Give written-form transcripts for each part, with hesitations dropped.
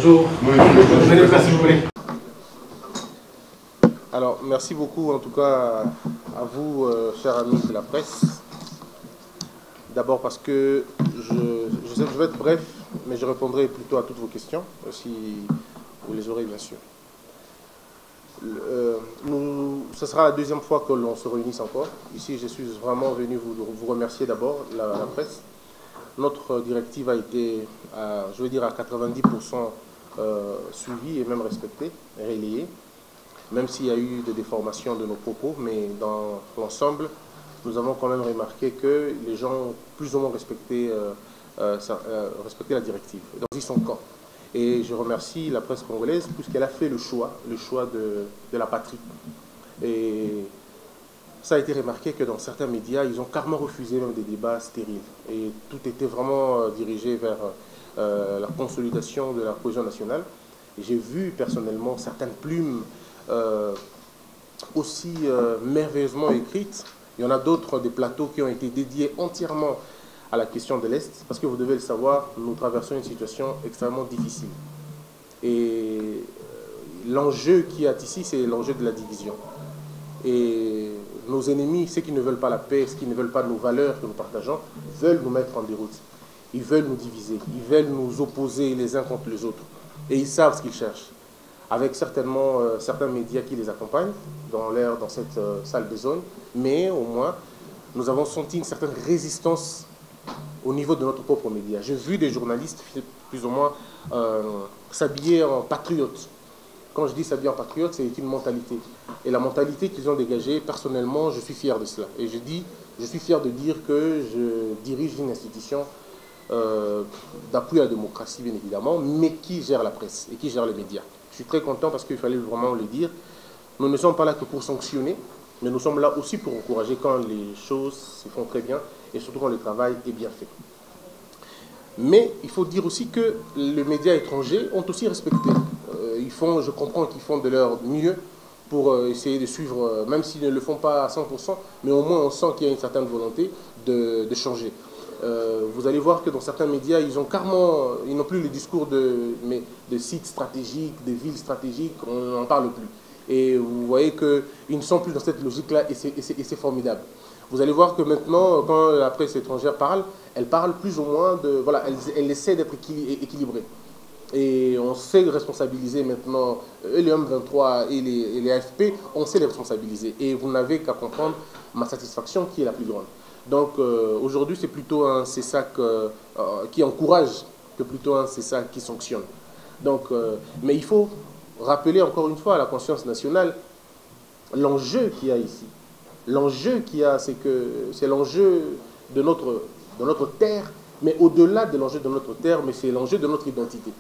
Bonjour. Venez place, s'il vous plaît. Alors, merci beaucoup en tout cas à vous, chers amis de la presse. D'abord parce que je vais être bref, mais je répondrai plutôt à toutes vos questions, si vous les aurez bien sûr. Ce sera la deuxième fois que l'on se réunisse encore. Ici, je suis vraiment venu vous remercier d'abord, la presse. Notre directive a été, je veux dire, à 90% suivie et même respectée, relayée, même s'il y a eu des déformations de nos propos, mais dans l'ensemble, nous avons quand même remarqué que les gens ont plus ou moins respecté la directive, dans son camp. Et je remercie la presse congolaise puisqu'elle a fait le choix de la patrie. Et ça a été remarqué que dans certains médias, ils ont carrément refusé même des débats stériles. Et tout était vraiment dirigé vers la consolidation de la cohésion nationale. Et j'ai vu personnellement certaines plumes aussi merveilleusement écrites. Il y en a d'autres, des plateaux qui ont été dédiés entièrement à la question de l'Est, parce que vous devez le savoir, nous traversons une situation extrêmement difficile. Et l'enjeu qu'il y a ici, c'est l'enjeu de la division. Et nos ennemis, ceux qui ne veulent pas la paix, ceux qui ne veulent pas nos valeurs que nous partageons, veulent nous mettre en déroute. Ils veulent nous diviser, ils veulent nous opposer les uns contre les autres. Et ils savent ce qu'ils cherchent. Avec certainement certains médias qui les accompagnent dans cette salle de zone, mais au moins, nous avons senti une certaine résistance au niveau de notre propre média. J'ai vu des journalistes plus ou moins s'habiller en patriotes. Quand je dis s'habiller en patriote, c'est une mentalité. Et la mentalité qu'ils ont dégagée, personnellement, je suis fier de cela. Et je suis fier de dire que je dirige une institution d'appui à la démocratie, bien évidemment, mais qui gère la presse et qui gère les médias. Je suis très content parce qu'il fallait vraiment le dire. Nous ne sommes pas là que pour sanctionner, mais nous sommes là aussi pour encourager quand les choses se font très bien et surtout quand le travail est bien fait. Mais il faut dire aussi que les médias étrangers ont aussi respecté. Je comprends qu'ils font de leur mieux pour essayer de suivre, même s'ils ne le font pas à 100%, mais au moins on sent qu'il y a une certaine volonté de changer. Vous allez voir que dans certains médias, ils n'ont plus le discours de sites stratégiques, de villes stratégiques, on n'en parle plus. Et vous voyez qu'ils ne sont plus dans cette logique-là et c'est formidable. Vous allez voir que maintenant, quand la presse étrangère parle, elle parle plus ou moins de... Voilà, elle essaie d'être équilibrée. Et on sait responsabiliser maintenant, les M23 et les AFP, on sait les responsabiliser. Et vous n'avez qu'à comprendre ma satisfaction qui est la plus grande. Donc aujourd'hui, c'est plutôt un CESAC qui encourage que plutôt un CESAC qui sanctionne. Donc, mais il faut rappeler encore une fois à la conscience nationale l'enjeu qu'il y a ici. L'enjeu qu'il y a, c'est l'enjeu de notre terre, mais au-delà de l'enjeu de notre terre, mais c'est l'enjeu de notre identité.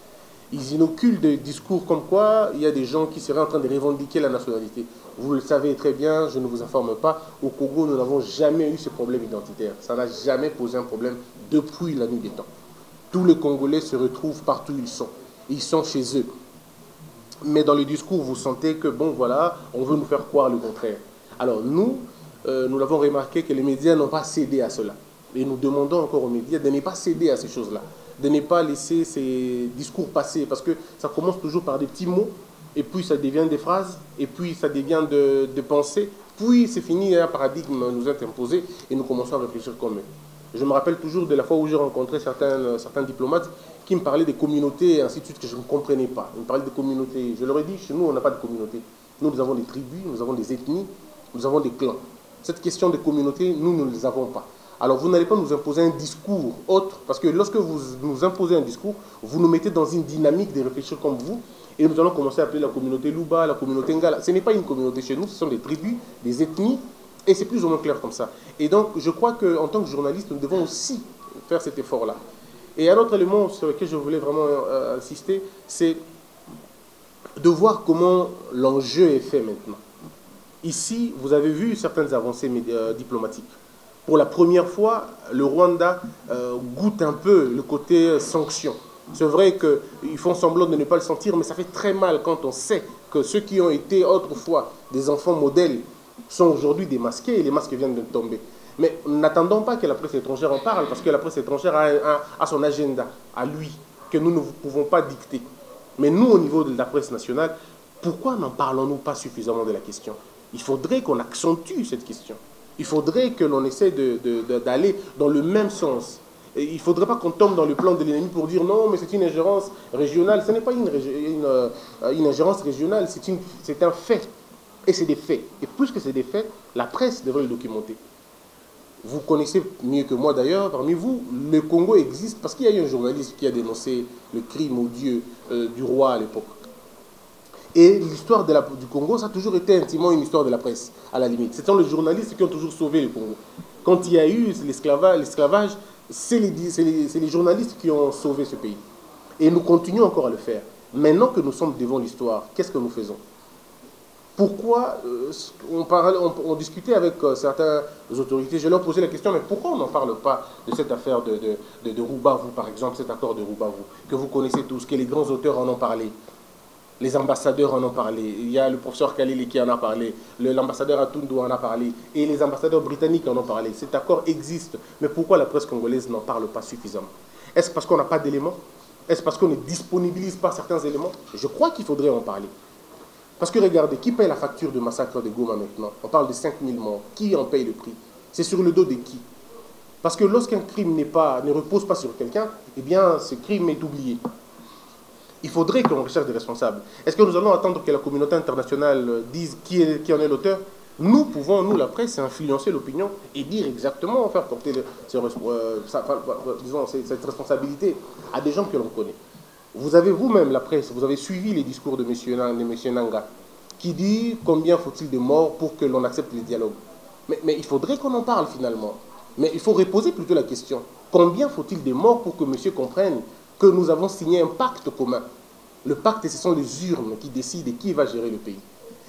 Ils inoculent des discours comme quoi il y a des gens qui seraient en train de revendiquer la nationalité. Vous le savez très bien, je ne vous informe pas, au Congo, nous n'avons jamais eu ce problème identitaire. Ça n'a jamais posé un problème depuis la nuit des temps. Tous les Congolais se retrouvent partout où ils sont. Ils sont chez eux. Mais dans le discours, vous sentez que, bon, voilà, on veut nous faire croire le contraire. Alors nous l'avons remarqué que les médias n'ont pas cédé à cela. Et nous demandons encore aux médias de ne pas céder à ces choses-là, de ne pas laisser ces discours passer, parce que ça commence toujours par des petits mots, et puis ça devient des phrases, et puis ça devient de pensées, puis c'est fini, un paradigme nous est imposé, et nous commençons à réfléchir comme eux. Je me rappelle toujours de la fois où j'ai rencontré certains diplomates qui me parlaient des communautés, et ainsi de suite, que je ne comprenais pas. Ils me parlaient des communautés. Je leur ai dit, chez nous, on n'a pas de communauté. Nous avons des tribus, nous avons des ethnies, nous avons des clans. Cette question de communauté, nous ne les avons pas. Alors vous n'allez pas nous imposer un discours autre, parce que lorsque vous nous imposez un discours, vous nous mettez dans une dynamique de réfléchir comme vous, et nous allons commencer à appeler la communauté Luba, la communauté Ngala. Ce n'est pas une communauté chez nous, ce sont des tribus, des ethnies, et c'est plus ou moins clair comme ça. Et donc je crois qu'en tant que journaliste, nous devons aussi faire cet effort-là. Et un autre élément sur lequel je voulais vraiment insister, c'est de voir comment l'enjeu est fait maintenant. Ici, vous avez vu certaines avancées diplomatiques. Pour la première fois, le Rwanda goûte un peu le côté sanction. C'est vrai qu'ils font semblant de ne pas le sentir, mais ça fait très mal quand on sait que ceux qui ont été autrefois des enfants modèles sont aujourd'hui démasqués et les masques viennent de tomber. Mais n'attendons pas que la presse étrangère en parle, parce que la presse étrangère a son agenda à lui, que nous ne pouvons pas dicter. Mais nous, au niveau de la presse nationale, pourquoi n'en parlons-nous pas suffisamment de la question? Il faudrait qu'on accentue cette question. Il faudrait que l'on essaie d'aller dans le même sens. Et il ne faudrait pas qu'on tombe dans le plan de l'ennemi pour dire non, mais c'est une ingérence régionale. Ce n'est pas une ingérence régionale, c'est un fait. Et c'est des faits. Et puisque c'est des faits, la presse devrait le documenter. Vous connaissez mieux que moi d'ailleurs, parmi vous, le Congo existe parce qu'il y a eu un journaliste qui a dénoncé le crime odieux du roi à l'époque. Et l'histoire du Congo, ça a toujours été intimement une histoire de la presse, à la limite. Ce sont les journalistes qui ont toujours sauvé le Congo. Quand il y a eu l'esclavage, c'est les journalistes qui ont sauvé ce pays. Et nous continuons encore à le faire. Maintenant que nous sommes devant l'histoire, qu'est-ce que nous faisons? Pourquoi on discutait avec certaines autorités, je leur posais la question, mais pourquoi on n'en parle pas de cette affaire de Roubavu, par exemple, cet accord de Roubavu, que vous connaissez tous, que les grands auteurs en ont parlé, les ambassadeurs en ont parlé, il y a le professeur Kalili qui en a parlé, l'ambassadeur Atundu en a parlé, et les ambassadeurs britanniques en ont parlé. Cet accord existe, mais pourquoi la presse congolaise n'en parle pas suffisamment? Est-ce parce qu'on n'a pas d'éléments? Est-ce parce qu'on ne disponibilise pas certains éléments? Je crois qu'il faudrait en parler. Parce que regardez, qui paye la facture du massacre de Goma maintenant? On parle de 5000 morts. Qui en paye le prix? C'est sur le dos de qui? Parce que lorsqu'un crime ne repose pas sur quelqu'un, eh bien, ce crime est oublié. Il faudrait qu'on recherche des responsables. Est-ce que nous allons attendre que la communauté internationale dise qui en est l'auteur? Nous pouvons, nous, la presse, influencer l'opinion et dire exactement, faire porter cette responsabilité à des gens que l'on connaît. Vous avez vous-même, la presse, vous avez suivi les discours de M. Nanga, qui dit combien faut-il de morts pour que l'on accepte les dialogues. Mais il faudrait qu'on en parle finalement. Mais il faut reposer plutôt la question. Combien faut-il de morts pour que monsieur comprenne que nous avons signé un pacte commun? Le pacte, ce sont les urnes qui décident qui va gérer le pays.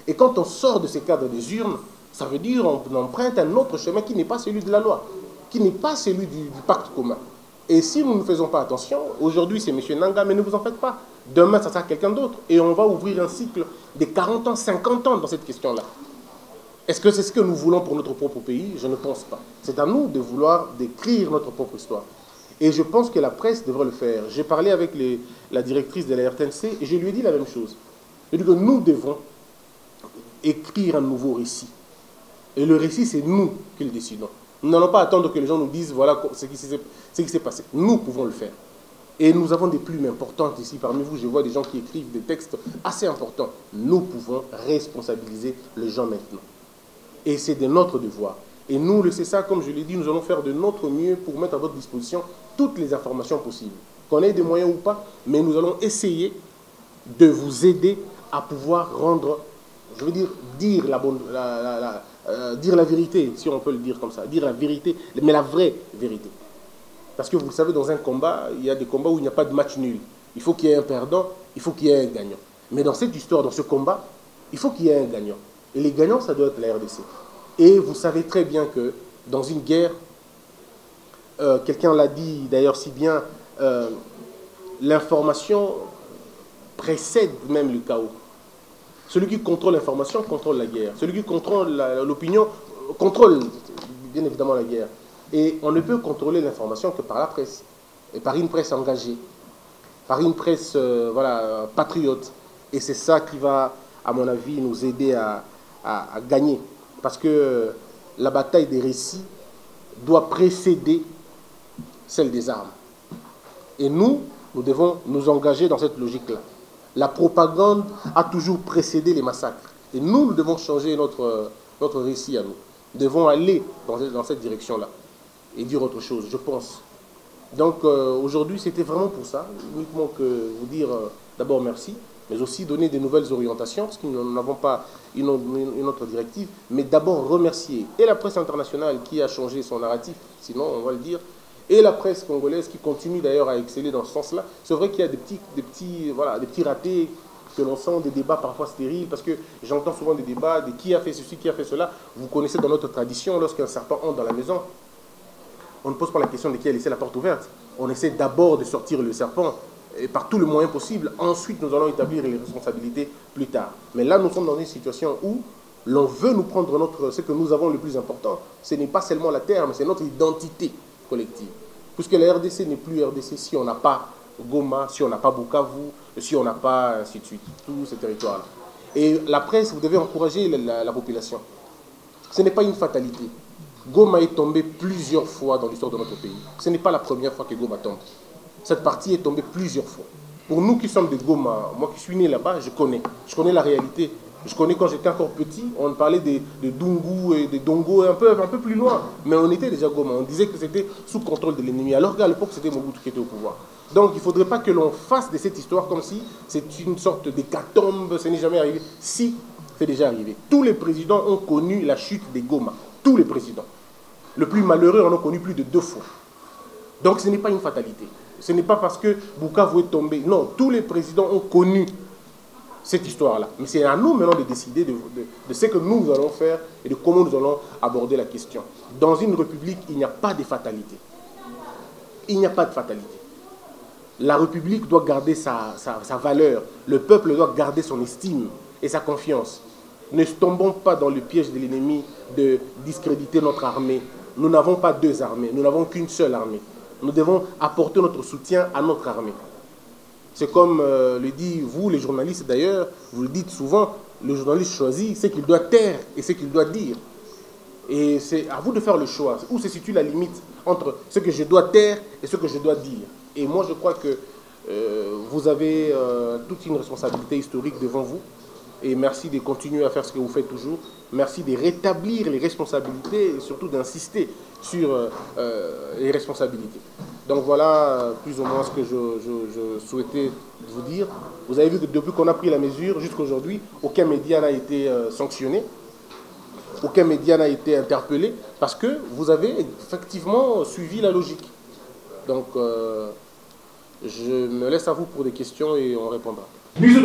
Et quand on sort de ces cadres des urnes, ça veut dire qu'on emprunte un autre chemin qui n'est pas celui de la loi, qui n'est pas celui du pacte commun. Et si nous ne faisons pas attention, aujourd'hui c'est M. Nanga, mais ne vous en faites pas. Demain, ça sera quelqu'un d'autre. Et on va ouvrir un cycle de 40 ans, 50 ans dans cette question-là. Est-ce que c'est ce que nous voulons pour notre propre pays? Je ne pense pas. C'est à nous de vouloir d'écrire notre propre histoire. Et je pense que la presse devrait le faire. J'ai parlé avec la directrice de la RTNC et je lui ai dit la même chose. Je lui ai dit que nous devons écrire un nouveau récit. Et le récit, c'est nous qui le décidons. Nous n'allons pas attendre que les gens nous disent voilà ce qui s'est passé. Nous pouvons le faire. Et nous avons des plumes importantes ici. Parmi vous, je vois des gens qui écrivent des textes assez importants. Nous pouvons responsabiliser les gens maintenant. Et c'est de notre devoir. Et nous, le CESA, comme je l'ai dit, nous allons faire de notre mieux pour mettre à votre disposition toutes les informations possibles. Qu'on ait des moyens ou pas, mais nous allons essayer de vous aider à pouvoir rendre, je veux dire, dire la vérité, si on peut le dire comme ça, dire la vérité, mais la vraie vérité. Parce que vous le savez, dans un combat, il y a des combats où il n'y a pas de match nul. Il faut qu'il y ait un perdant, il faut qu'il y ait un gagnant. Mais dans cette histoire, dans ce combat, il faut qu'il y ait un gagnant. Et les gagnants, ça doit être la RDC. Et vous savez très bien que dans une guerre, quelqu'un l'a dit d'ailleurs si bien, l'information précède même le chaos. Celui qui contrôle l'information contrôle la guerre. Celui qui contrôle l'opinion contrôle bien évidemment la guerre. Et on ne peut contrôler l'information que par la presse. Et par une presse engagée. Par une presse patriote. Et c'est ça qui va, à mon avis, nous aider à gagner. Parce que la bataille des récits doit précéder celle des armes. Et nous devons nous engager dans cette logique-là. La propagande a toujours précédé les massacres. Et nous devons changer notre récit à nous. Nous devons aller dans cette direction-là et dire autre chose, je pense. Donc aujourd'hui, c'était vraiment pour ça, uniquement que vous dire d'abord merci, mais aussi donner des nouvelles orientations, parce que nous n'avons pas une autre directive, mais d'abord remercier et la presse internationale qui a changé son narratif, sinon on va le dire, et la presse congolaise qui continue d'ailleurs à exceller dans ce sens-là. C'est vrai qu'il y a des petits ratés que l'on sent, des débats parfois stériles, parce que j'entends souvent des débats de qui a fait ceci, qui a fait cela. Vous connaissez dans notre tradition, lorsqu'un serpent entre dans la maison, on ne pose pas la question de qui a laissé la porte ouverte. On essaie d'abord de sortir le serpent et par tous les moyens possibles. Ensuite, nous allons établir les responsabilités plus tard. Mais là, nous sommes dans une situation où l'on veut nous prendre ce que nous avons le plus important. Ce n'est pas seulement la terre, mais c'est notre identité collective. Puisque la RDC n'est plus RDC si on n'a pas Goma, si on n'a pas Bukavu, si on n'a pas ainsi de suite, tous ces territoires-là. Et la presse, vous devez encourager la population. Ce n'est pas une fatalité. Goma est tombé plusieurs fois dans l'histoire de notre pays. Ce n'est pas la première fois que Goma tombe. Cette partie est tombée plusieurs fois. Pour nous qui sommes de Goma, moi qui suis né là-bas, je connais la réalité. Je connais quand j'étais encore petit, on parlait de Dungu et de Dongo un peu plus loin. Mais on était déjà Goma, on disait que c'était sous contrôle de l'ennemi. Alors qu'à l'époque, c'était Mobutu qui était au pouvoir. Donc il ne faudrait pas que l'on fasse de cette histoire comme si c'est une sorte d'hécatombe, ce n'est jamais arrivé. Si, c'est déjà arrivé. Tous les présidents ont connu la chute des Goma. Tous les présidents. Le plus malheureux en ont connu plus de 2 fois. Donc ce n'est pas une fatalité. Ce n'est pas parce que Bukavu est tombé. Non, tous les présidents ont connu cette histoire-là. Mais c'est à nous maintenant de décider de ce que nous allons faire et de comment nous allons aborder la question. Dans une république, il n'y a pas de fatalité. Il n'y a pas de fatalité. La république doit garder sa valeur. Le peuple doit garder son estime et sa confiance. Ne tombons pas dans le piège de l'ennemi de discréditer notre armée. Nous n'avons pas 2 armées, nous n'avons qu'une seule armée. Nous devons apporter notre soutien à notre armée. C'est comme le dit vous, les journalistes d'ailleurs, vous le dites souvent, le journaliste choisit ce qu'il doit taire et ce qu'il doit dire. Et c'est à vous de faire le choix. Où se situe la limite entre ce que je dois taire et ce que je dois dire. Et moi je crois que vous avez toute une responsabilité historique devant vous. Et merci de continuer à faire ce que vous faites toujours. Merci de rétablir les responsabilités et surtout d'insister sur les responsabilités. Donc voilà plus ou moins ce que je souhaitais vous dire. Vous avez vu que depuis qu'on a pris la mesure jusqu'à aujourd'hui, aucun média n'a été sanctionné. Aucun média n'a été interpellé parce que vous avez effectivement suivi la logique. Donc je me laisse à vous pour des questions et on répondra. Le mythe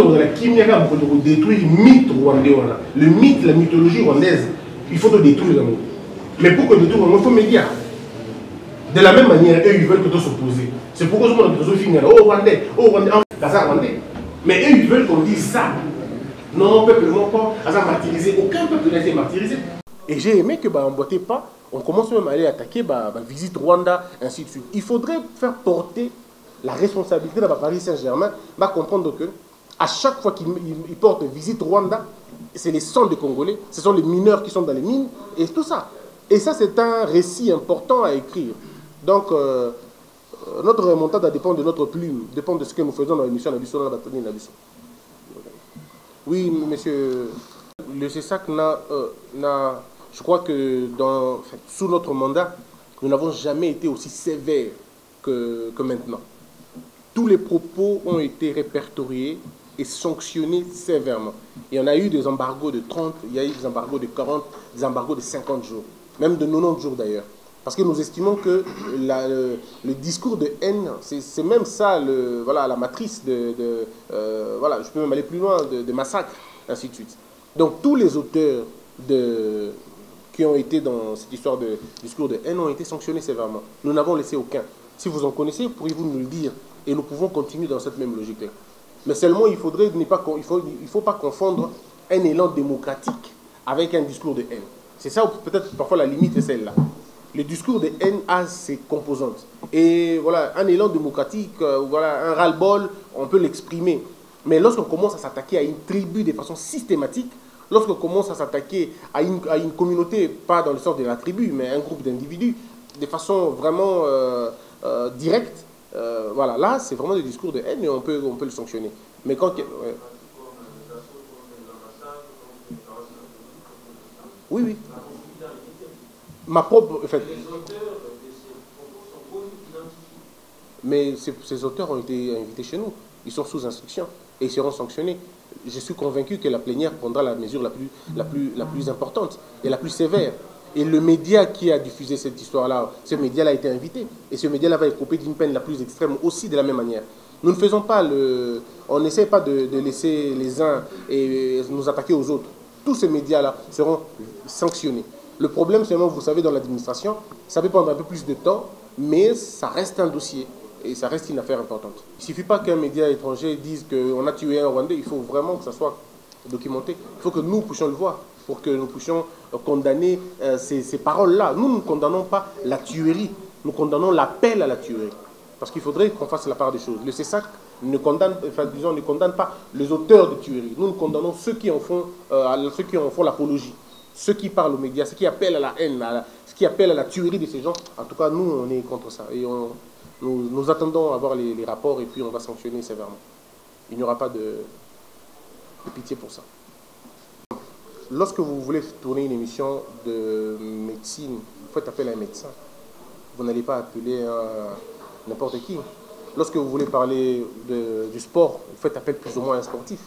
rwandais, le mythe, la mythologie rwandaise, il faut le détruire. Mais pour que détruire, il faut médias. De la même manière, eux, ils veulent que tout s'opposer. C'est pourquoi je suis fini. Oh, Rwandais, Rwandais. Mais eux, ils veulent qu'on dise ça. Non, peuple, non, pas. Martyrisé. Aucun peuple n'a été martyrisé. Et j'ai aimé que, on ne boitait pas. On commence même à aller attaquer, visite Rwanda, ainsi de suite. Il faudrait faire porter la responsabilité de Paris Saint-Germain, comprendre que à chaque fois qu'ils portent visite Rwanda, c'est les sangs de Congolais, ce sont les mineurs qui sont dans les mines, et tout ça. Et ça, c'est un récit important à écrire. Donc, notre remontada dépend de notre plume, dépend de ce que nous faisons dans l'émission Nabiso, dans la bataille Nabiso. Oui, monsieur, le CESAC je crois que sous notre mandat, nous n'avons jamais été aussi sévères que maintenant. Tous les propos ont été répertoriés et sanctionnés sévèrement. Il y en a eu des embargos de 30, il y a eu des embargos de 40, des embargos de 50 jours, même de 90 jours d'ailleurs. Parce que nous estimons que le discours de haine, c'est même ça la matrice voilà, je peux même aller plus loin, de massacres, ainsi de suite. Donc tous les auteurs qui ont été dans cette histoire de discours de haine ont été sanctionnés sévèrement. Nous n'avons laissé aucun. Si vous en connaissez, pourriez-vous nous le dire? Et nous pouvons continuer dans cette même logique-là. Mais seulement, il faut pas confondre un élan démocratique avec un discours de haine. C'est ça, peut-être parfois la limite est celle-là. Le discours de haine a ses composantes. Et voilà, un élan démocratique, voilà, un ras-le-bol, on peut l'exprimer. Mais lorsqu'on commence à s'attaquer à une tribu de façon systématique, lorsqu'on commence à s'attaquer à une communauté, pas dans le sens de la tribu, mais un groupe d'individus, de façon vraiment directe, voilà, là, c'est vraiment des discours de haine et on peut le sanctionner. Mais quand... Oui, oui. Ma propre... En fait, mais ces auteurs ont été invités chez nous. Ils sont sous instruction et ils seront sanctionnés. Je suis convaincu que la plénière prendra la mesure la plus importante et la plus sévère. Et le média qui a diffusé cette histoire-là, ce média-là a été invité. Et ce média-là va être coupé d'une peine la plus extrême aussi de la même manière. Nous ne faisons pas on n'essaie pas de laisser les uns et nous attaquer aux autres. Tous ces médias-là seront sanctionnés. Le problème, seulement, vous savez, dans l'administration, ça peut prendre un peu plus de temps, mais ça reste un dossier. Et ça reste une affaire importante. Il ne suffit pas qu'un média étranger dise qu'on a tué un Rwandais, il faut vraiment que ça soit documenté. Il faut que nous puissions le voir, pour que nous puissions condamner ces paroles-là. Nous ne condamnons pas la tuerie, nous condamnons l'appel à la tuerie. Parce qu'il faudrait qu'on fasse la part des choses. Le CESAC ne condamne, enfin, disons, ne condamne pas les auteurs de tueries. Nous condamnons ceux qui en font l'apologie. Ceux qui parlent aux médias, ceux qui appellent à la haine, ceux qui appellent à la tuerie de ces gens. En tout cas, nous, on est contre ça. Et nous attendons à voir les rapports et puis on va sanctionner sévèrement. Il n'y aura pas de pitié pour ça. Lorsque vous voulez tourner une émission de médecine, vous faites appel à un médecin. Vous n'allez pas appeler n'importe qui. Lorsque vous voulez parler du sport, vous faites appel plus ou moins à un sportif.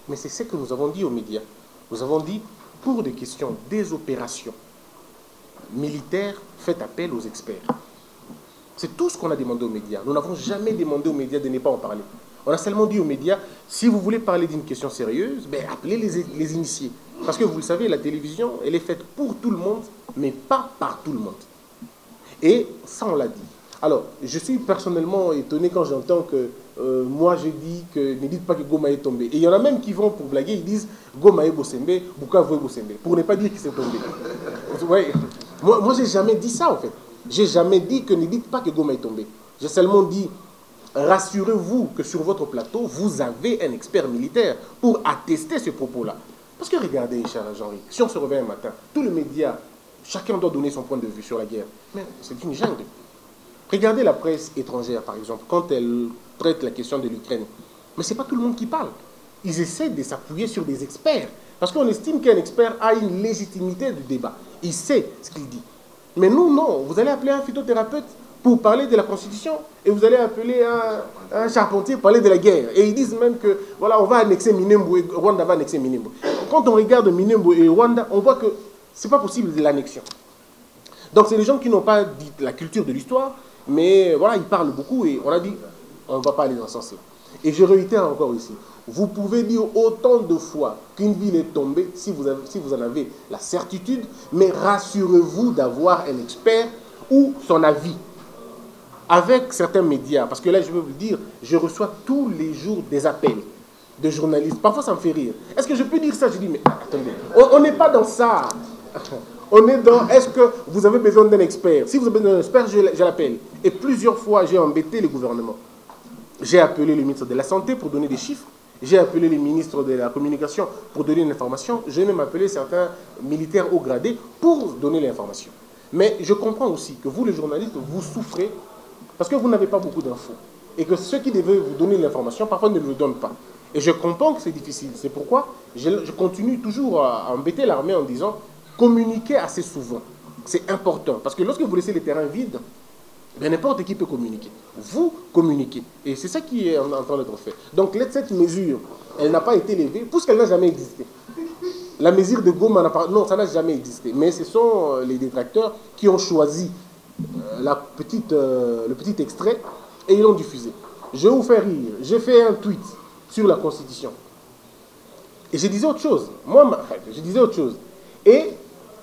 Mais c'est ce que nous avons dit aux médias. Nous avons dit, pour des questions, des opérations militaires, faites appel aux experts. C'est tout ce qu'on a demandé aux médias. Nous n'avons jamais demandé aux médias de ne pas en parler. On a seulement dit aux médias, si vous voulez parler d'une question sérieuse, ben appelez les initiés. Parce que vous le savez, la télévision, elle est faite pour tout le monde, mais pas par tout le monde. Et ça, on l'a dit. Alors, je suis personnellement étonné quand j'entends que moi, je dis que ne dites pas que Goma est tombé. Et il y en a même qui vont pour blaguer, ils disent Goma est Bosembe, Bukavu est Bosembe, pour ne pas dire qu'il s'est tombé. Ouais. Moi je n'ai jamais dit ça, en fait. Je n'ai jamais dit que ne dites pas que Goma est tombé. J'ai seulement dit, rassurez-vous que sur votre plateau, vous avez un expert militaire pour attester ce propos-là. Parce que regardez, cher Jean-Ric, si on se réveille un matin, tous les médias, chacun doit donner son point de vue sur la guerre. Mais c'est une jungle. Regardez la presse étrangère, par exemple, quand elle traite la question de l'Ukraine. Mais ce n'est pas tout le monde qui parle. Ils essaient de s'appuyer sur des experts. Parce qu'on estime qu'un expert a une légitimité de débat. Il sait ce qu'il dit. Mais nous, non. Vous allez appeler un phytothérapeute pour parler de la Constitution et vous allez appeler un charpentier pour parler de la guerre. Et ils disent même que, voilà, on va annexer Minembwe et Rwanda va annexer Minembwe. Quand on regarde Minembwe et Rwanda, on voit que ce n'est pas possible de l'annexion. Donc, c'est des gens qui n'ont pas dit la culture de l'histoire, mais voilà, ils parlent beaucoup et on a dit, on ne va pas aller dans ce sens-là. Et je réitère encore ici, vous pouvez dire autant de fois qu'une ville est tombée, si vous en avez la certitude, mais rassurez-vous d'avoir un expert ou son avis. Avec certains médias, parce que là, je veux vous dire, je reçois tous les jours des appels de journalistes. Parfois, ça me fait rire. Est-ce que je peux dire ça? Je dis, mais attendez, on n'est pas dans ça. On est dans, est-ce que vous avez besoin d'un expert? Si vous avez besoin d'un expert, je l'appelle. Et plusieurs fois, j'ai embêté le gouvernement. J'ai appelé le ministre de la Santé pour donner des chiffres. J'ai appelé les ministres de la Communication pour donner une information. J'ai même appelé certains militaires haut gradés pour donner l'information. Mais je comprends aussi que vous, les journalistes, vous souffrez parce que vous n'avez pas beaucoup d'infos. Et que ceux qui devaient vous donner l'information, parfois ne le donnent pas. Et je comprends que c'est difficile. C'est pourquoi je continue toujours à embêter l'armée en disant communiquez assez souvent. C'est important. Parce que lorsque vous laissez les terrains vides, n'importe qui peut communiquer. Vous communiquez. Et c'est ça qui est en train d'être fait. Donc cette mesure, elle n'a pas été levée puisqu'elle n'a jamais existé. La mesure de Goma, non, ça n'a jamais existé. Mais ce sont les détracteurs qui ont choisi le petit extrait et ils l'ont diffusé. Je vais vous faire rire. J'ai fait un tweet sur la Constitution. Et je disais autre chose. Je disais autre chose. Et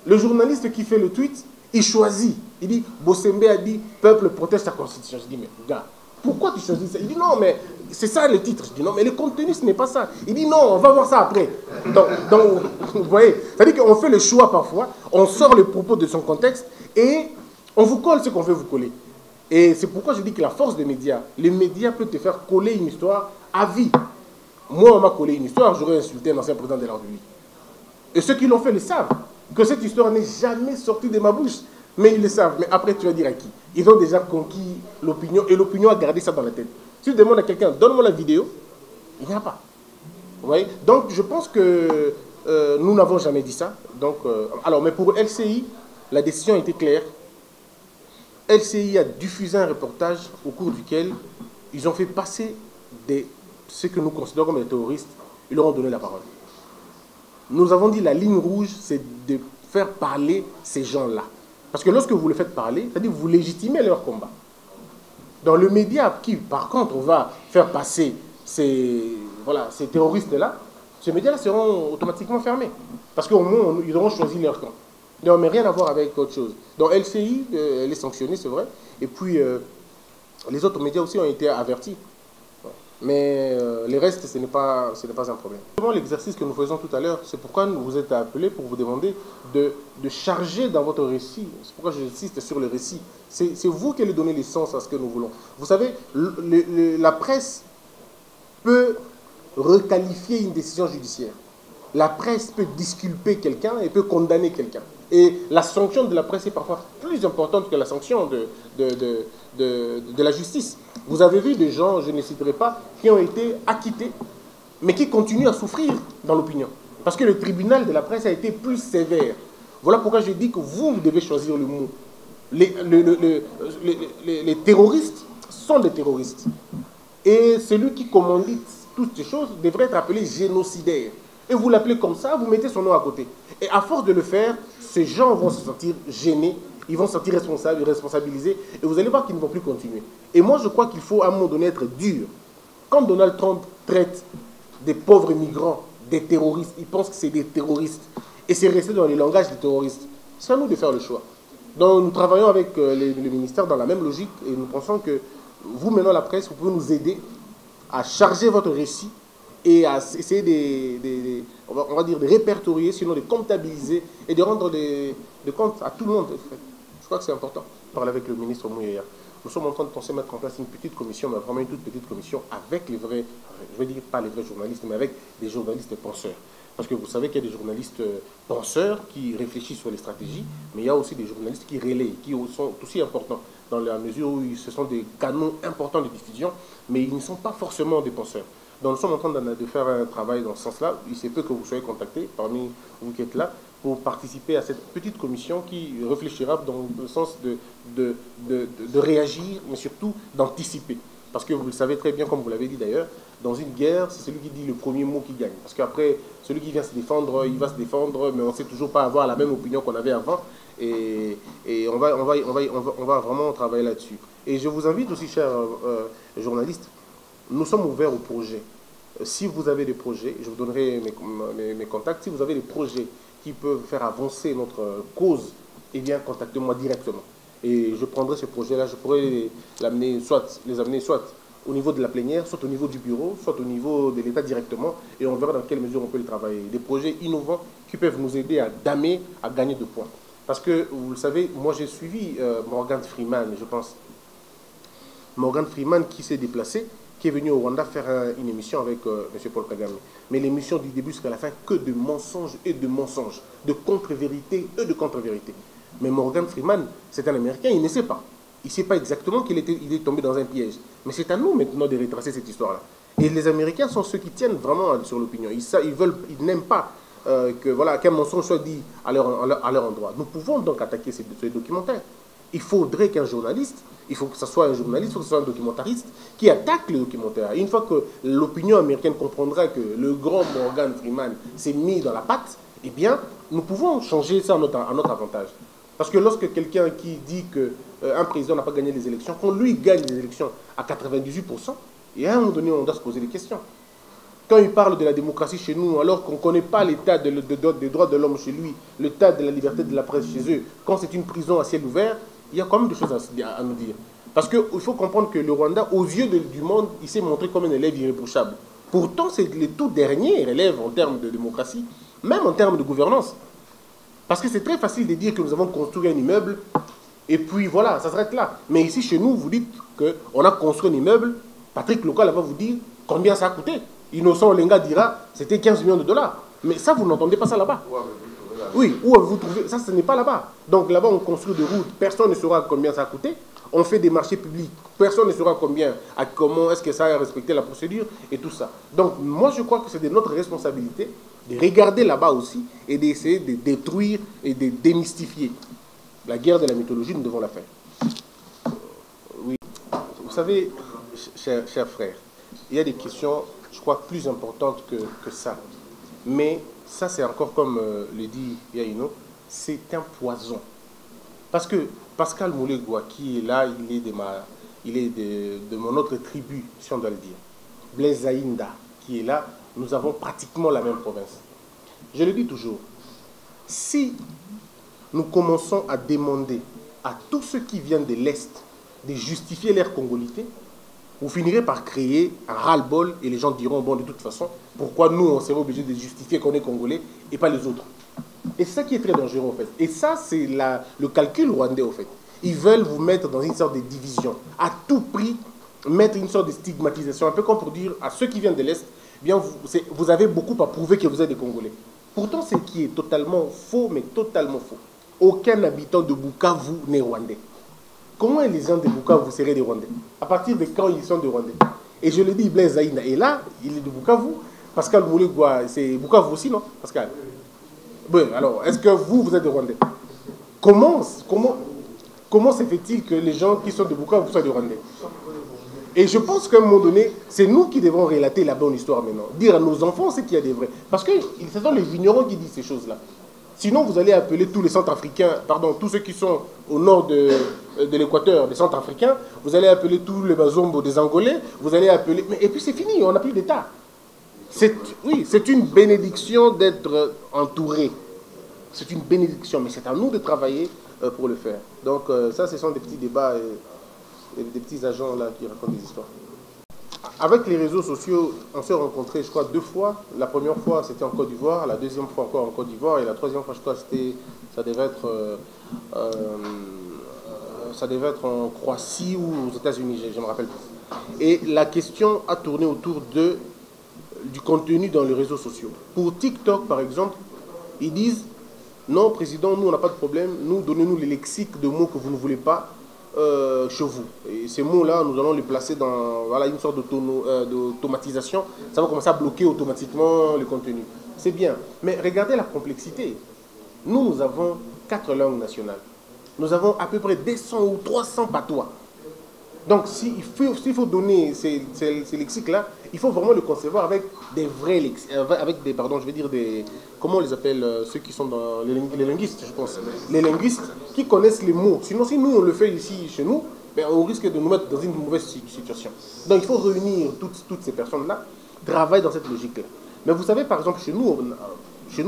le journaliste qui fait le tweet, il choisit. Il dit, Bosembe a dit, peuple protège sa Constitution. Je dis, mais gars, pourquoi tu choisis ça? Il dit, non, mais c'est ça le titre. Je dis, non, mais le contenu, ce n'est pas ça. Il dit, non, on va voir ça après. Donc vous voyez, c'est-à-dire qu'on fait le choix parfois, on sort les propos de son contexte et on vous colle ce qu'on veut vous coller. Et c'est pourquoi je dis que la force des médias, les médias peuvent te faire coller une histoire à vie. Moi, on m'a collé une histoire, j'aurais insulté un ancien président de la République. Et ceux qui l'ont fait le savent, que cette histoire n'est jamais sortie de ma bouche. Mais ils le savent. Mais après, tu vas dire à qui? Ils ont déjà conquis l'opinion et l'opinion a gardé ça dans la tête. Si tu demandes à quelqu'un, donne-moi la vidéo, il n'y a pas. Vous voyez? Donc, je pense que nous n'avons jamais dit ça. Donc, alors, mais pour LCI, la décision était claire. LCI a diffusé un reportage au cours duquel ils ont fait passer ce que nous considérons comme des terroristes. Ils leur ont donné la parole. Nous avons dit la ligne rouge, c'est de faire parler ces gens-là. Parce que lorsque vous les faites parler, c'est-à-dire que vous légitimez leur combat. Dans le média qui, par contre, va faire passer ces terroristes-là, ces médias-là seront automatiquement fermés. Parce qu'au moins, ils auront choisi leur camp. Donc, mais rien à voir avec autre chose. Donc, LCI, elle est sanctionnée, c'est vrai. Et puis, les autres médias aussi ont été avertis. Mais les restes, ce n'est pas un problème. L'exercice que nous faisons tout à l'heure, c'est pourquoi nous vous êtes appelés pour vous demander de charger dans votre récit. C'est pourquoi j'insiste sur le récit. C'est vous qui allez donner l'essence à ce que nous voulons. Vous savez, la presse peut requalifier une décision judiciaire. La presse peut disculper quelqu'un et peut condamner quelqu'un. Et la sanction de la presse est parfois plus importante que la sanction de la justice. Vous avez vu des gens, je ne les citerai pas, qui ont été acquittés, mais qui continuent à souffrir dans l'opinion. Parce que le tribunal de la presse a été plus sévère. Voilà pourquoi je dis que vous devez choisir le mot. Les terroristes sont des terroristes. Et celui qui commandite toutes ces choses devrait être appelé génocidaire. Et vous l'appelez comme ça, vous mettez son nom à côté. Et à force de le faire, ces gens vont se sentir gênés, ils vont se sentir responsabilisés, et vous allez voir qu'ils ne vont plus continuer. Et moi, je crois qu'il faut à un moment donné être dur. Quand Donald Trump traite des pauvres migrants, des terroristes, il pense que c'est des terroristes, et c'est resté dans les langages des terroristes. C'est à nous de faire le choix. Donc nous travaillons avec le ministère dans la même logique, et nous pensons que vous, maintenant la presse, vous pouvez nous aider à charger votre récit, et à essayer on va dire de répertorier, sinon de comptabiliser et de rendre des comptes à tout le monde. Je crois que c'est important. Parler avec le ministre Mouyaya. Nous sommes en train de penser mettre en place une petite commission, mais vraiment une toute petite commission avec les vrais, je ne vais dire pas les vrais journalistes, mais avec des journalistes penseurs. Parce que vous savez qu'il y a des journalistes penseurs qui réfléchissent sur les stratégies, mais il y a aussi des journalistes qui relayent, qui sont aussi importants, dans la mesure où ce sont des canaux importants de diffusion, mais ils ne sont pas forcément des penseurs. Donc nous sommes en train de faire un travail dans ce sens-là. Il se peut que vous soyez contactés, parmi vous qui êtes là, pour participer à cette petite commission qui réfléchira dans le sens de réagir, mais surtout d'anticiper. Parce que vous le savez très bien, comme vous l'avez dit d'ailleurs, dans une guerre, c'est celui qui dit le premier mot qui gagne. Parce qu'après, celui qui vient se défendre, il va se défendre, mais on ne sait toujours pas avoir la même opinion qu'on avait avant. Et on va vraiment travailler là-dessus. Et je vous invite aussi, chers journalistes, nous sommes ouverts aux projets. Si vous avez des projets, je vous donnerai mes contacts. Si vous avez des projets qui peuvent faire avancer notre cause, eh bien, contactez-moi directement. Et je prendrai ces projets-là, je pourrai les amener soit au niveau de la plénière, soit au niveau du bureau, soit au niveau de l'État directement, et on verra dans quelle mesure on peut les travailler. Des projets innovants qui peuvent nous aider à damer, à gagner de points. Parce que, vous le savez, moi j'ai suivi Morgan Freeman, je pense. Morgan Freeman qui s'est déplacé, qui est venu au Rwanda faire une émission avec M. Paul Kagame. Mais l'émission du début jusqu'à la fin, que de mensonges et de mensonges, de contre-vérités et de contre-vérités. Mais Morgan Freeman, c'est un Américain, il ne sait pas. Il ne sait pas exactement qu'il est tombé dans un piège. Mais c'est à nous maintenant de retracer cette histoire-là. Et les Américains sont ceux qui tiennent vraiment sur l'opinion. Ils n'aiment pas qu'un mensonge soit dit à leur endroit. Nous pouvons donc attaquer ces documentaires. Il faudrait qu'un journaliste, il faut que ce soit un journaliste, il faut que ce soit un documentariste qui attaque le documentaire. Et une fois que l'opinion américaine comprendra que le grand Morgan Freeman s'est mis dans la patte, eh bien, nous pouvons changer ça à notre avantage. Parce que lorsque quelqu'un qui dit qu'un président n'a pas gagné les élections, qu'on lui gagne les élections à 98%, et à un moment donné, on doit se poser des questions. Quand il parle de la démocratie chez nous, alors qu'on ne connaît pas l'état des droits de l'homme chez lui, l'état de la liberté de la presse chez eux, quand c'est une prison à ciel ouvert, il y a quand même des choses à nous dire. Parce qu'il faut comprendre que le Rwanda, aux yeux du monde, il s'est montré comme un élève irréprochable. Pourtant, c'est le tout dernier élève en termes de démocratie, même en termes de gouvernance. Parce que c'est très facile de dire que nous avons construit un immeuble, et puis voilà, ça s'arrête là. Mais ici, chez nous, vous dites qu'on a construit un immeuble, Patrick Local va vous dire combien ça a coûté. Innocent Olenga dira c'était 15 millions de dollars. Mais ça, vous n'entendez pas ça là-bas. Oui, où avez-vous trouvé? Ça, ce n'est pas là-bas. Donc là-bas, on construit des routes, personne ne saura combien ça a coûté. On fait des marchés publics, personne ne saura comment est-ce que ça a respecté la procédure et tout ça. Donc moi, je crois que c'est de notre responsabilité de regarder là-bas aussi et d'essayer de détruire et de démystifier. La guerre de la mythologie, nous devons la faire. Oui. Vous savez, chers frères, il y a des questions, je crois, plus importantes que ça. Mais ça, c'est encore comme le dit Yaino, c'est un poison. Parce que Pascal Moulegua, qui est là, il est de mon autre tribu, si on doit le dire. Blaise Zaïnda, qui est là, nous avons pratiquement la même province. Je le dis toujours, si nous commençons à demander à tous ceux qui viennent de l'Est de justifier leur congolité, vous finirez par créer un ras-le-bol et les gens diront, bon, de toute façon, pourquoi nous, on serait obligé de justifier qu'on est Congolais et pas les autres? Et c'est ça qui est très dangereux, en fait. Et ça, c'est le calcul rwandais, en fait. Ils veulent vous mettre dans une sorte de division. À tout prix, mettre une sorte de stigmatisation, un peu comme pour dire à ceux qui viennent de l'Est, bien, vous avez beaucoup à prouver que vous êtes des Congolais. Pourtant, c'est qui est totalement faux, mais totalement faux. Aucun habitant de Bukavu n'est rwandais. Comment les gens de Bukavu seraient des Rwandais? À partir de quand ils sont des Rwandais? Et je le dis, Blaise Zaïna est là, il est de Bukavu. Pascal Moulegua, c'est Bukavu aussi, non, Pascal? Bon, alors, est-ce que vous êtes des Rwandais? Comment se fait-il que les gens qui sont de Bukavu soient des Rwandais? Et je pense qu'à un moment donné, c'est nous qui devons relater la bonne histoire maintenant. Dire à nos enfants ce qu'il y a des vrais. Parce que ce sont les vignerons qui disent ces choses-là. Sinon, vous allez appeler tous les Centrafricains, pardon, tous ceux qui sont au nord de l'équateur, des Centrafricains, vous allez appeler tous les Bazombo des Angolais, vous allez appeler... Et puis c'est fini, on n'a plus d'État. Oui, c'est une bénédiction d'être entouré. C'est une bénédiction, mais c'est à nous de travailler pour le faire. Donc ça, ce sont des petits débats, des petits agents là qui racontent des histoires. Avec les réseaux sociaux, on s'est rencontrés, je crois, 2 fois. La première fois, c'était en Côte d'Ivoire. La deuxième fois, encore en Côte d'Ivoire. Et la troisième fois, je crois, ça devait être en Croatie ou aux États-Unis, je ne me rappelle plus. Et la question a tourné autour du contenu dans les réseaux sociaux. Pour TikTok, par exemple, ils disent « Non, président, nous, on n'a pas de problème. Nous, donnez-nous les lexiques de mots que vous ne voulez pas. Chez vous. Et ces mots-là, nous allons les placer dans une sorte d'automatisation. Ça va commencer à bloquer automatiquement le contenu. C'est bien. Mais regardez la complexité. Nous avons 4 langues nationales. Nous avons à peu près 200 ou 300 patois. Donc, s'il faut donner ces lexiques-là, il faut vraiment le concevoir avec des vrais lexiques, avec des, pardon, je vais dire des, comment on les appelle, ceux qui sont dans les linguistes, je pense. Les linguistes qui connaissent les mots. Sinon, si nous, on le fait ici, chez nous, ben, on risque de nous mettre dans une mauvaise situation. Donc, il faut réunir toutes ces personnes-là, travailler dans cette logique-là. Mais vous savez, par exemple, chez nous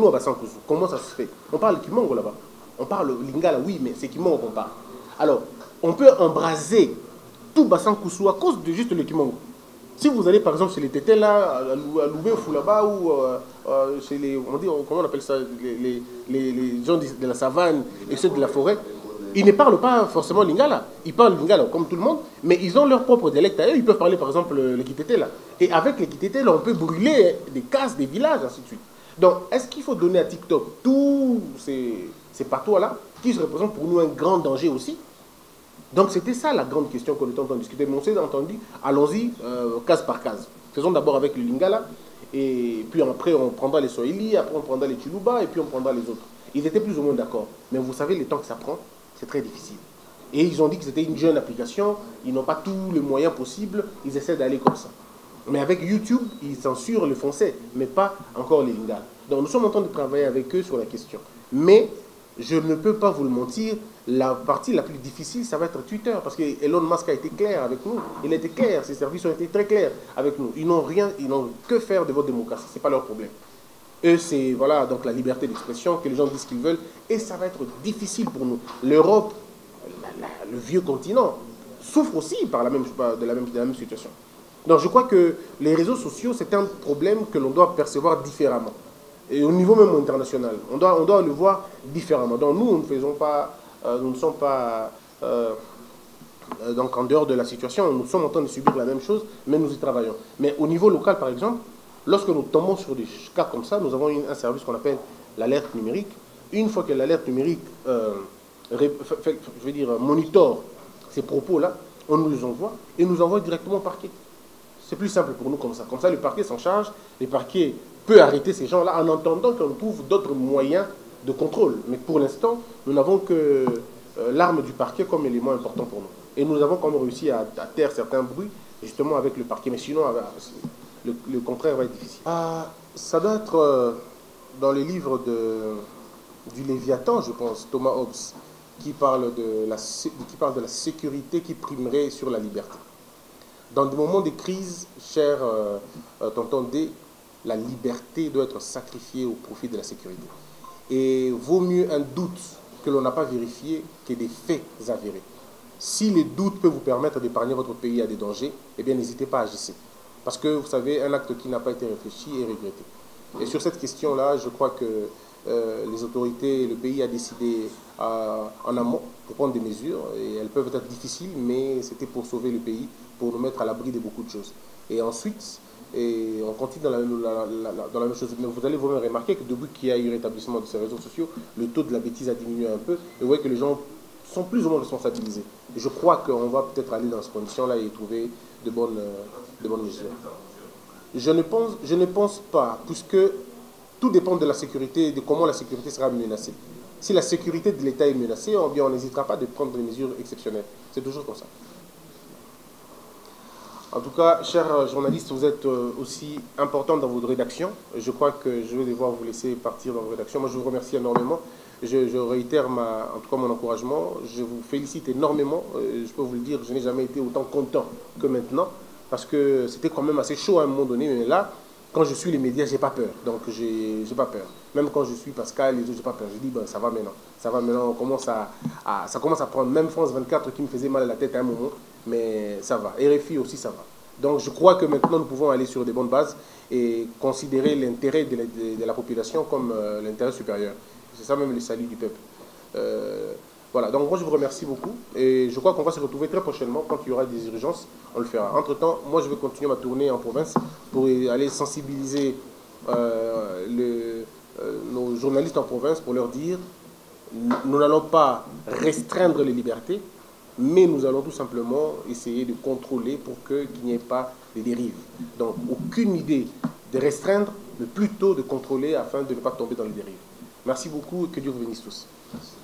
à Bassankouzou, comment ça se fait? On parle Kimongo là-bas. On parle Lingala, oui, mais c'est Kimongo qu'on parle. Alors, on peut embraser tout Bassankouzou à cause de juste le Kimongo. Si vous allez par exemple chez les Tétés là, à Loubefou là-bas, ou chez les, comment on appelle ça, les gens de la savane et ceux de la forêt, ils ne parlent pas forcément Lingala. Ils parlent Lingala comme tout le monde, mais ils ont leur propre dialecte à eux. Ils peuvent parler par exemple le Kitété là. Et avec les Kitété là, on peut brûler des cases, des villages, ainsi de suite. Donc, est-ce qu'il faut donner à TikTok tous ces patois là, qui se représentent pour nous un grand danger aussi? Donc c'était ça la grande question qu'on était en train de discuter. Mais on s'est entendu, allons-y case par case. Faisons d'abord avec le Lingala, et puis après on prendra les Swahili, après on prendra les Chiluba, et puis on prendra les autres. Ils étaient plus ou moins d'accord. Mais vous savez, le temps que ça prend, c'est très difficile. Et ils ont dit que c'était une jeune application, ils n'ont pas tous les moyens possibles, ils essaient d'aller comme ça. Mais avec YouTube, ils censurent le français, mais pas encore les Lingala. Donc nous sommes en train de travailler avec eux sur la question. Mais je ne peux pas vous le mentir, la partie la plus difficile, ça va être Twitter, parce que Elon Musk a été clair avec nous. Il a été clair, ses services ont été très clairs avec nous. Ils n'ont que faire de votre démocratie, ce n'est pas leur problème. Eux, c'est voilà, donc la liberté d'expression, que les gens disent ce qu'ils veulent, et ça va être difficile pour nous. L'Europe, le vieux continent, souffre aussi de la même situation. Donc je crois que les réseaux sociaux, c'est un problème que l'on doit percevoir différemment. Et au niveau même international, on doit le voir différemment. Donc nous, nous ne sommes pas donc en dehors de la situation, nous sommes en train de subir la même chose, mais nous y travaillons. Mais au niveau local, par exemple, lorsque nous tombons sur des cas comme ça, nous avons un service qu'on appelle l'alerte numérique. Une fois que l'alerte numérique monitore ces propos-là, on nous les envoie et nous envoie directement au parquet. C'est plus simple pour nous comme ça. Comme ça, le parquet s'en charge, le parquet peut arrêter ces gens-là en attendant qu'on trouve d'autres moyens de contrôle. Mais pour l'instant, nous n'avons que l'arme du parquet comme élément important pour nous. Et nous avons quand même réussi à taire certains bruits, justement avec le parquet. Mais sinon, le contraire va être difficile. Ça doit être dans les livres du Léviathan, je pense, Thomas Hobbes, qui parle de la sécurité qui primerait sur la liberté. Dans des moments de crise, cher tonton D, la liberté doit être sacrifiée au profit de la sécurité. Et vaut mieux un doute que l'on n'a pas vérifié que des faits avérés. Si les doutes peuvent vous permettre d'épargner votre pays à des dangers, eh bien n'hésitez pas à agir. Parce que vous savez, un acte qui n'a pas été réfléchi est regretté. Et sur cette question-là, je crois que les autorités, le pays a décidé en amont de prendre des mesures. Et elles peuvent être difficiles, mais c'était pour sauver le pays, pour nous mettre à l'abri de beaucoup de choses. Et ensuite, on continue dans la même chose. Mais vous allez vous-même remarquer que depuis qu'il y a eu rétablissement de ces réseaux sociaux, le taux de la bêtise a diminué un peu. Et vous voyez que les gens sont plus ou moins responsabilisés. Et je crois qu'on va peut-être aller dans ces conditions-là et trouver de bonnes mesures. Je ne pense pas, puisque tout dépend de la sécurité et de comment la sécurité sera menacée. Si la sécurité de l'État est menacée, bien on n'hésitera pas de prendre des mesures exceptionnelles. C'est toujours comme ça. En tout cas, chers journalistes, vous êtes aussi importants dans votre rédaction. Je crois que je vais devoir vous laisser partir dans vos rédactions. Moi, je vous remercie énormément. Je réitère en tout cas mon encouragement. Je vous félicite énormément. Je peux vous le dire, je n'ai jamais été autant content que maintenant. Parce que c'était quand même assez chaud à un moment donné. Mais là, quand je suis les médias, j'ai pas peur. Donc, j'ai pas peur. Même quand je suis Pascal, les autres, j'ai pas peur. Je dis, ben, ça va maintenant. Ça va maintenant. Ça commence à prendre. Même France 24 qui me faisait mal à la tête à un moment. Mais ça va. RFI aussi, ça va. Donc, je crois que maintenant, nous pouvons aller sur des bonnes bases et considérer l'intérêt de la population comme l'intérêt supérieur. C'est ça même le salut du peuple. Voilà, donc moi je vous remercie beaucoup et je crois qu'on va se retrouver très prochainement quand il y aura des urgences, on le fera. Entre-temps, moi je vais continuer ma tournée en province pour aller sensibiliser nos journalistes en province pour leur dire nous n'allons pas restreindre les libertés, mais nous allons tout simplement essayer de contrôler pour qu'il n'y ait pas de dérives. Donc aucune idée de restreindre, mais plutôt de contrôler afin de ne pas tomber dans les dérives. Merci beaucoup et que Dieu vous bénisse tous. Merci.